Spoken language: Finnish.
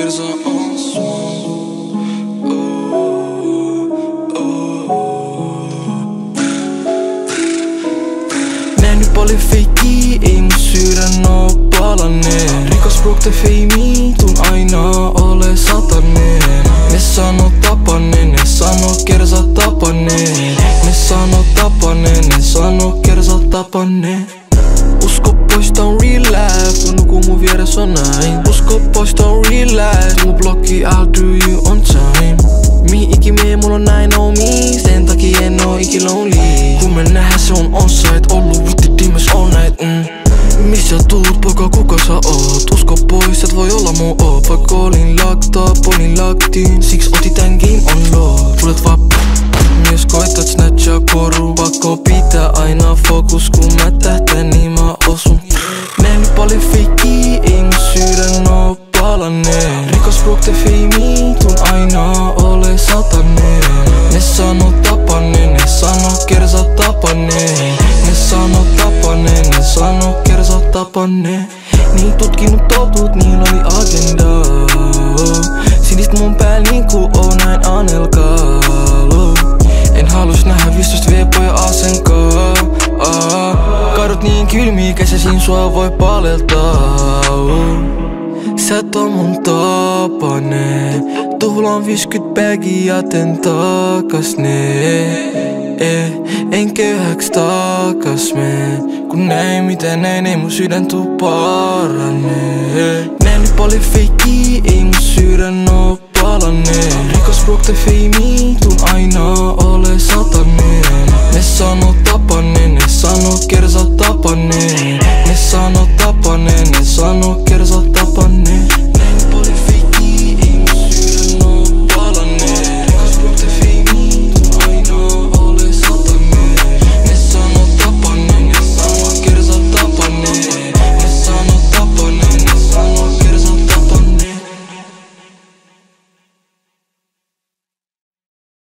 kersa on sun. Nähnyt paljon feikiä, ei mun sydän oo palanee. Rikas broke the feimi, tuun aina ole satanen. Ne sano tapanen, ne sano kersa tapanen. Ne sano tapanen, ne sano kersa tapanen. Usko pois, tää on real life, kun nuku mun vieressä on näin. Usko pois, tää on real life, mun blokki, I'll do you on time. Mihin iki mee, mulla on näin on me, sen takia en oo iki lonely. Kun me nähdään se on on-site, ollu vitti dimes all night. Missä tuut, poika, kuka sä oot? Usko pois, et voi olla mun oo. Vaikka olin laktaa, polin laktiin, siks otin tän game on low. Tulet vaan mies koitat snatchaa koru. Pakko pitää aina fokus, kun mä tähtään niin mä osun. Nähnyt paljon feikiä, ei mun sydän oo palanee. Rikas broke the feimi, tuun aina ole satanen. Ne sano tapanen, ne sano kersa tapanen. Ne sano tapanen, ne sano kersa tapanen. Niin tutkinut totut, niillä oli agenda. Sinist mun pääl niinku on näin Anelkalo. En halus nähdä 15 V-poja asenkaa. Kadut niin kylmiä, käsisin sua voi paleltaa. Sä et oo mun tapanen. Tuhlaan 50 bagia ja teen takas ne. En köyhäks takas meen. Kun näin miten näin, ei mun sydän tuu paranee. Nähnyt paljon feikiä, ei mun sydän oo palanee. Rikas broke the feimi, tuun aina ole satanen. Ne sano tapanen, ne